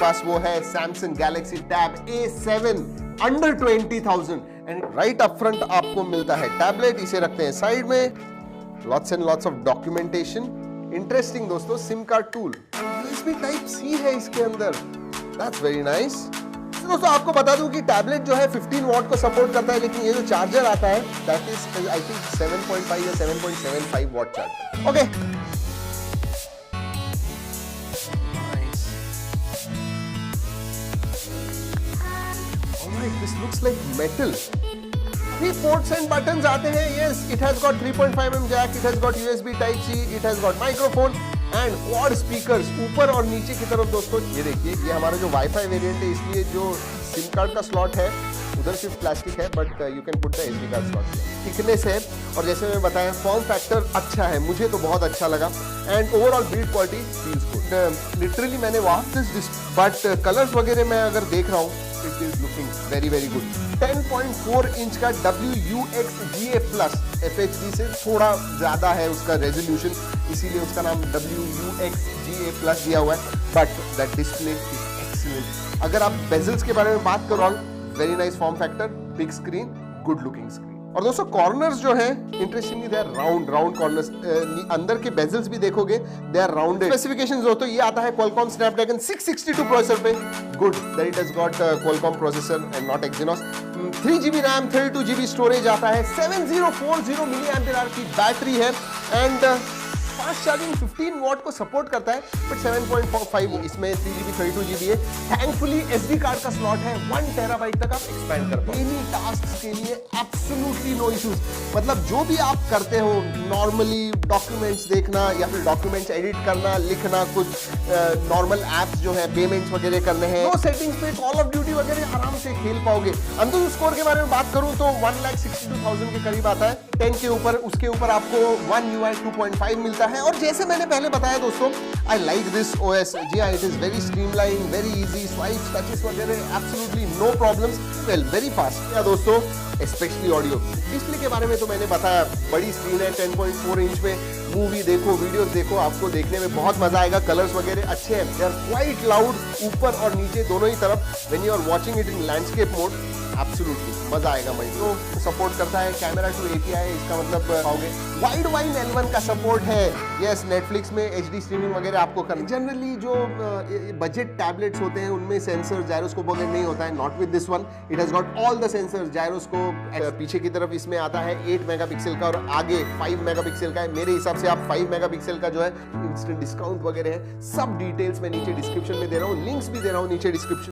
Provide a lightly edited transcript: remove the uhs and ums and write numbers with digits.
पास वो है Samsung Galaxy Tab A7 under 20,000 and right up front आपको मिलता है टैबलेट। इसे रखते हैं साइड में, lots and lots of documentation. Interesting दोस्तों, SIM card tool, USB Type-C है इसके अंदर, दैट्स वेरी नाइस। दोस्तों आपको बता दूं कि टैबलेट जो है 15 वॉट को सपोर्ट करता है, लेकिन ये जो चार्जर आता है दैट इज आई थिंक 7.5 या 7.75 watt charger. Okay, alright, this looks like metal. 3 ports and buttons आते हैं। Yes, it has got 3.5mm jack, it has got USB Type-C, it has got microphone and quad speakers ऊपर और नीचे की तरफ। दोस्तों ये देखिए, ये हमारा जो वाईफाई वेरिएंट है, इसलिए जो सिम कार्ड का स्लॉट है उधर सिर्फ प्लास्टिक है, but you can put the SD card slot. Thickness है, और जैसे मैं बताया फॉर्म फैक्टर अच्छा है, मुझे तो बहुत अच्छा लगा। And overall build quality feels good. Literally मैंने वापस बट कलर्स वगैरह मैं अगर देख रहा हूँ, it is looking very very good. 10.4 inch का WUXGA+ FHD से थोड़ा ज्यादा है उसका रेजोल्यूशन, इसीलिए उसका नाम WUXGA+ दिया हुआ है, but the display is excellent. अगर आप बेजल्स के बारे में बात करो, very nice form factor, big screen, good looking screen. और दोस्तों कॉर्नर्स जो है interestingly they are round corners. अंदर के बेजल्स भी देखोगे दे आर राउंडेड। स्पेसिफिकेशंस दोस्तों ये आता है Qualcomm Snapdragon 662 प्रोसेसर पे, good that it has got Qualcomm processor and not Exynos। 3GB RAM, 32GB storage आता है, 7040 mAh की बैटरी है एंड फास्ट चार्जिंग 15 वॉट को सपोर्ट करता है, बट 7.5 इसमें 3GB 32GB है। थैंकफुली SD कार्ड का स्लॉट है, 1 TB तक आप एक्सपैंड कर पाओ। डेली टास्क के लिए एब्सोल्युटली नो इश्यूज। मतलब जो भी आप करते हो नॉर्मली, डॉक्यूमेंट्स देखना या फिर डॉक्यूमेंट्स एडिट करना, लिखना, कुछ नॉर्मल एप्स जो है पेमेंट्स वगैरह करने हैं, लो सेटिंग्स पे कॉल ऑफ ड्यूटी वगैरह आराम से खेल पाओगे। अंतुल स्कोर के बारे में बात करूं तो 1,62,000 के करीब आता है 10 के ऊपर। उसके ऊपर आपको One UI 2.5 मिलता है। और जैसे मैंने पहले बताया दोस्तों, आई लाइक दिस OS। जी हाँ, it is very streamline, very easy, swipes, touches वगैरह absolutely no problems, well very fast. या दोस्तों स्पेशली ऑडियो डिस्प्ले के बारे में तो मैंने बताया, बड़ी स्क्रीन है, 10.4 इंच पे मूवी देखो, वीडियोस देखो, आपको देखने में बहुत मजा आएगा। कलर्स वगैरह अच्छे हैं, दे आर क्वाइट लाउड ऊपर और नीचे दोनों ही तरफ। When you are watching it in landscape mode, absolutely मजा आएगा। भाई तो सपोर्ट करता है कैमरा टू API, इसका मतलब पाओगे। वाइड वाइन L1 का सपोर्ट है। यस, नेटफ्लिक्स में HD स्ट्रीमिंग वगैरह आपको करना। जनरली जो बजट टैबलेट्स होते हैं उनमें सेंसर, जायरोस्कोप वगैरह नहीं होता है, not with this one. It has got all the sensor, gyroscope, पीछे की तरफ इसमें आता है 8 मेगापिक्सल का और आगे 5 मेगापिक्सल का है। मेरे हिसाब से आप 5 मेगापिक्सल का जो है इंस्टेंट डिस्काउंट वगैरह है। सब डिटेल्स मैं नीचे डिस्क्रिप्शन में दे रहा हूँ, लिंक्स भी दे रहा हूँ नीचे डिस्क्रिप्शन